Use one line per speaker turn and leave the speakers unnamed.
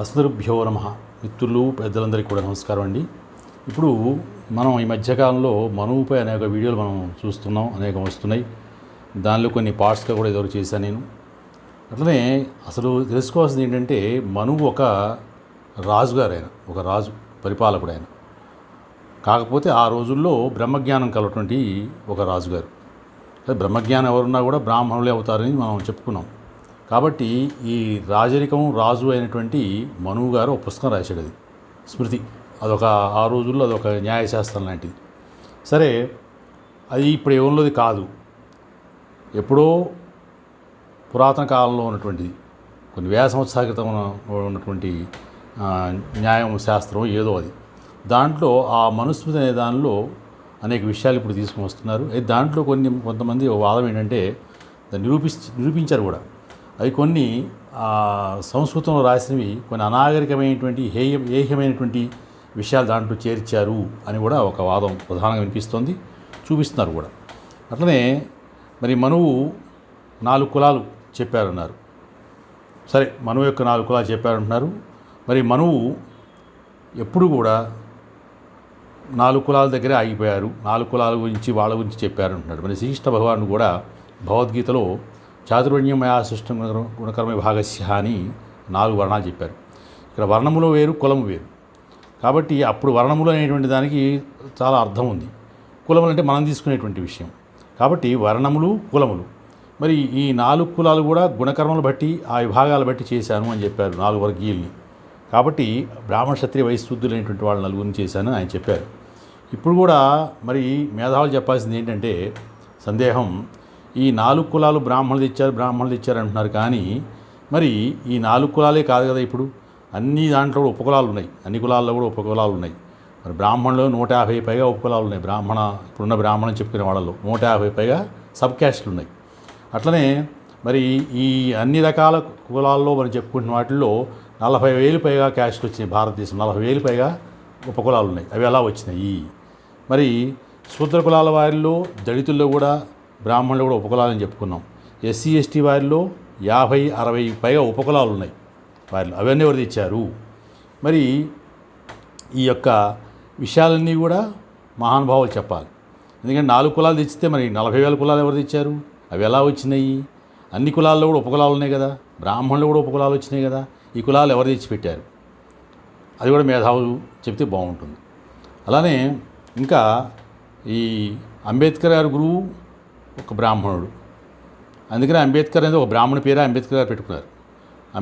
అస్మరుభ్యో నమః. మిత్రులు పెద్దలందరికీ కూడా నమస్కారం అండి. ఇప్పుడు మనం ఈ మధ్యకాలంలో మనువుపై అనేక వీడియోలు మనం చూస్తున్నాం, అనేకం వస్తున్నాయి. దానిలో కొన్ని పార్ట్స్గా కూడా ఎదురు చేశాను నేను. అట్లనే అసలు తెలుసుకోవాల్సింది ఏంటంటే, మనువు ఒక రాజుగారు, ఆయన ఒక రాజు, పరిపాలకుడు ఆయన. కాకపోతే ఆ రోజుల్లో బ్రహ్మజ్ఞానం కలటువంటి ఒక రాజుగారు. బ్రహ్మజ్ఞానం ఎవరున్నా కూడా బ్రాహ్మణులే అవుతారని మనం చెప్పుకున్నాం. కాబట్టి ఈ రాజరికం రాజు అయినటువంటి మనువు గారు ఒక పుస్తకం రాశాడు, అది స్మృతి. అదొక ఆ రోజుల్లో అదొక న్యాయశాస్త్రం లాంటిది. సరే, అది ఇప్పుడు ఏమన్నది కాదు, ఎప్పుడో పురాతన కాలంలో ఉన్నటువంటిది, కొన్ని వేల సంవత్సరాల క్రితం ఉన్నటువంటి న్యాయం శాస్త్రం ఏదో అది. దాంట్లో ఆ మనుస్మృతి అనే దానిలో అనేక విషయాలు ఇప్పుడు తీసుకుని వస్తున్నారు. దాంట్లో కొంతమంది వాదం ఏంటంటే, దాన్ని నిరూపించారు కూడా. అవి కొన్ని సంస్కృతంలో రాసినవి కొన్ని అనాగరికమైనటువంటి ఏహ్యమైనటువంటి విషయాలు దాంట్లో చేర్చారు అని కూడా ఒక వాదం ప్రధానంగా వినిపిస్తోంది, చూపిస్తున్నారు కూడా. అట్లనే మరి మనువు 4 కులాలు చెప్పారన్నారు. సరే, మనువు యొక్క 4 కులాలు చెప్పారంటున్నారు. మరి మనువు ఎప్పుడు కూడా 4 కులాల దగ్గరే ఆగిపోయారు, 4 కులాల గురించి వాళ్ళ గురించి చెప్పారంటున్నాడు. మరి శ్రీకృష్ణ భగవానుడు కూడా భగవద్గీతలో చాతుర్వర్ణ్యమయా సృష్టం గుణకర్మ భాగస్య అని 4 వర్ణాలు చెప్పారు. ఇక్కడ వర్ణములో వేరు, కులము వేరు. కాబట్టి అప్పుడు వర్ణములు అనేటువంటి దానికి చాలా అర్థం ఉంది. కులములు అంటే మనం తీసుకునేటువంటి విషయం. కాబట్టి వర్ణములు, కులములు. మరి ఈ 4 కులాలు కూడా గుణకర్మలు బట్టి, ఆ విభాగాలు బట్టి చేశాను అని చెప్పారు, 4 వర్గీయుల్ని. కాబట్టి బ్రాహ్మణ, క్షత్రియ, వైశ్యుద్ధులు అనేటువంటి వాళ్ళ నలుగురిని చేశాను ఆయన చెప్పారు. ఇప్పుడు కూడా మరి మేధావులు చెప్పాల్సింది ఏంటంటే, సందేహం, ఈ 4 కులాలు బ్రాహ్మణులు ఇచ్చారు అంటున్నారు. కానీ మరి ఈ 4 కులాలే కాదు కదా, ఇప్పుడు అన్ని దాంట్లో కూడా ఉపకులాలు ఉన్నాయి, అన్ని కులాల్లో కూడా ఉపకులాలు ఉన్నాయి. మరి బ్రాహ్మణులు 150 పైగా ఉపకులాలు ఉన్నాయి. ఇప్పుడున్న బ్రాహ్మణం చెప్పుకునే వాళ్ళలో 150 పైగా సబ్ క్యాస్ట్లు ఉన్నాయి. అట్లనే మరి ఈ అన్ని రకాల కులాల్లో మనం చెప్పుకుంటున్న వాటిల్లో 40,000 పైగా క్యాస్ట్లు వచ్చినాయి భారతదేశం. 40,000 పైగా ఉపకులాలు ఉన్నాయి. అవి ఎలా వచ్చినాయి? మరి శూద్ర కులాల వారిలో, దళితుల్లో కూడా, బ్రాహ్మణులు కూడా ఉపకులాలని చెప్పుకున్నాం. ఎస్సీ ఎస్టీ వారిలో 50-60 పైగా ఉపకులాలు ఉన్నాయి వారిలో. అవన్నీ ఎవరు తెచ్చారు? మరి ఈ యొక్క విషయాలన్నీ కూడా మహానుభావులు చెప్పాలి. ఎందుకంటే 4 కులాలు తెచ్చితే మరి 40,000 కులాలు ఎవరు తెచ్చారు? అవి ఎలా వచ్చినాయి? అన్ని కులాల్లో కూడా ఉపకులాలు ఉన్నాయి కదా, బ్రాహ్మణులు కూడా ఉపకులాలు వచ్చినాయి కదా. ఈ కులాలు ఎవరు తెచ్చిపెట్టారు? అది కూడా మేధావులు చెప్తే బాగుంటుంది. అలానే ఇంకా ఈ అంబేద్కర్ గారి గురువు ఒక బ్రాహ్మణుడు. అందుకనే అంబేద్కర్ అనేది ఒక బ్రాహ్మణ పేరే అంబేద్కర్ గారు పెట్టుకున్నారు.